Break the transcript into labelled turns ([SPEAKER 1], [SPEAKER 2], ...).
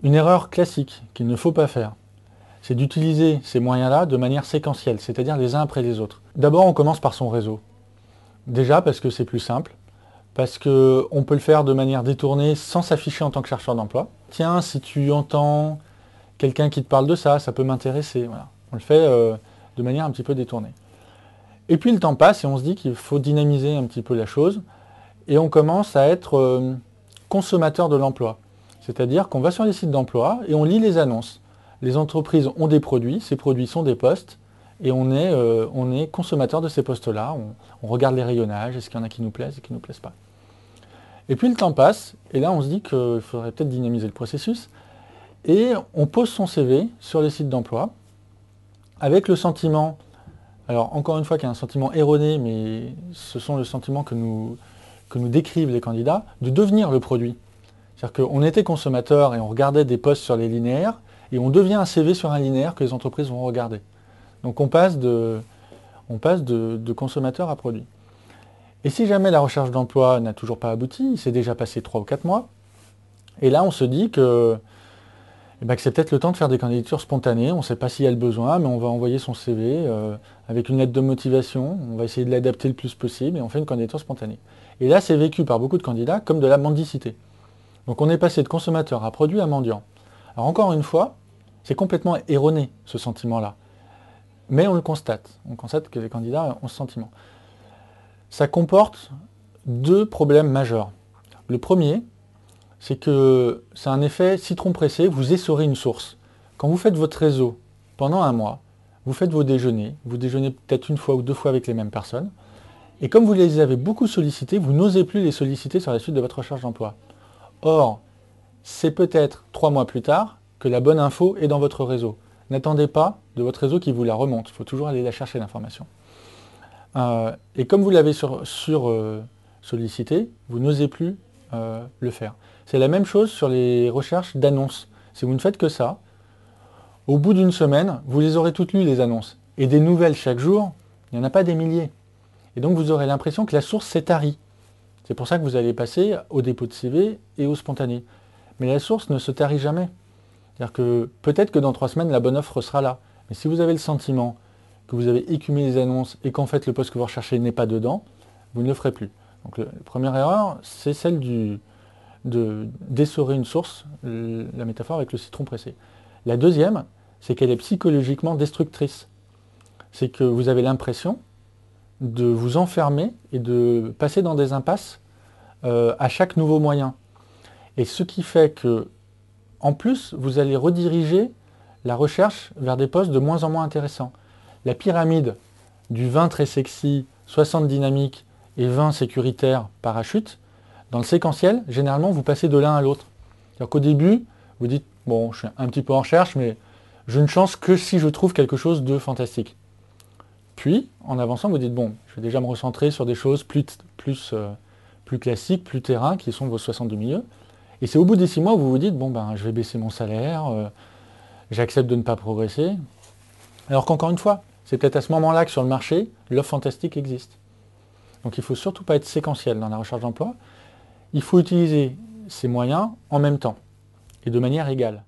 [SPEAKER 1] Une erreur classique qu'il ne faut pas faire, c'est d'utiliser ces moyens-là de manière séquentielle, c'est-à-dire les uns après les autres. D'abord, on commence par son réseau. Déjà parce que c'est plus simple, parce qu'on peut le faire de manière détournée sans s'afficher en tant que chercheur d'emploi. Tiens, si tu entends quelqu'un qui te parle de ça, ça peut m'intéresser. Voilà. On le fait de manière un petit peu détournée. Et puis le temps passe et on se dit qu'il faut dynamiser un petit peu la chose et on commence à être consommateur de l'emploi. C'est-à-dire qu'on va sur les sites d'emploi et on lit les annonces. Les entreprises ont des produits, ces produits sont des postes et on est consommateur de ces postes-là. On regarde les rayonnages, est-ce qu'il y en a qui nous plaisent et qui ne nous plaisent pas. Et puis le temps passe et là on se dit qu'il faudrait peut-être dynamiser le processus et on pose son CV sur les sites d'emploi avec le sentiment, alors encore une fois qu'il y a un sentiment erroné, mais ce sont le sentiment que nous décrivent les candidats, de devenir le produit. C'est-à-dire qu'on était consommateur et on regardait des posts sur les linéaires, et on devient un CV sur un linéaire que les entreprises vont regarder. Donc on passe de consommateur à produit. Et si jamais la recherche d'emploi n'a toujours pas abouti, il s'est déjà passé 3 ou 4 mois, et là on se dit que c'est peut-être le temps de faire des candidatures spontanées, on ne sait pas s'il y a le besoin, mais on va envoyer son CV avec une lettre de motivation, on va essayer de l'adapter le plus possible, et on fait une candidature spontanée. Et là, c'est vécu par beaucoup de candidats comme de la mendicité. Donc on est passé de consommateur à produit à mendiant. Alors encore une fois, c'est complètement erroné, ce sentiment-là. Mais on le constate. On constate que les candidats ont ce sentiment. Ça comporte 2 problèmes majeurs. Le premier, c'est que c'est un effet citron pressé, vous essorez une source. Quand vous faites votre réseau pendant un mois, vous faites vos déjeuners, vous déjeunez peut-être 1 fois ou 2 fois avec les mêmes personnes, et comme vous les avez beaucoup sollicités, vous n'osez plus les solliciter sur la suite de votre recherche d'emploi. Or, c'est peut-être 3 mois plus tard que la bonne info est dans votre réseau. N'attendez pas de votre réseau qui vous la remonte, il faut toujours aller la chercher l'information. Et comme vous l'avez sollicité, vous n'osez plus le faire. C'est la même chose sur les recherches d'annonces. Si vous ne faites que ça, au bout d'une semaine, vous les aurez toutes lues les annonces. Et des nouvelles chaque jour, il n'y en a pas des milliers. Et donc vous aurez l'impression que la source s'est tarie. C'est pour ça que vous allez passer au dépôt de CV et au spontané. Mais la source ne se tarit jamais. C'est-à-dire que peut-être que dans 3 semaines, la bonne offre sera là. Mais si vous avez le sentiment que vous avez écumé les annonces et qu'en fait le poste que vous recherchez n'est pas dedans, vous ne le ferez plus. Donc la première erreur, c'est celle d'essorer une source, la métaphore avec le citron pressé. La deuxième, c'est qu'elle est psychologiquement destructrice. C'est que vous avez l'impression de vous enfermer et de passer dans des impasses à chaque nouveau moyen. Et ce qui fait que, en plus, vous allez rediriger la recherche vers des postes de moins en moins intéressants. La pyramide du 20 très sexy, 60 dynamique et 20 sécuritaire parachute, dans le séquentiel, généralement, vous passez de l'un à l'autre. C'est-à-dire qu'au début, vous dites, bon, je suis un petit peu en recherche, mais je ne chance que si je trouve quelque chose de fantastique. Puis, en avançant, vous dites, bon, je vais déjà me recentrer sur des choses plus classiques, plus terrain, qui sont vos 60 du milieu. Et c'est au bout des 6 mois où vous vous dites, bon, je vais baisser mon salaire, j'accepte de ne pas progresser. Alors qu'encore une fois, c'est peut-être à ce moment-là que sur le marché, l'offre fantastique existe. Donc il ne faut surtout pas être séquentiel dans la recherche d'emploi. Il faut utiliser ces moyens en même temps et de manière égale.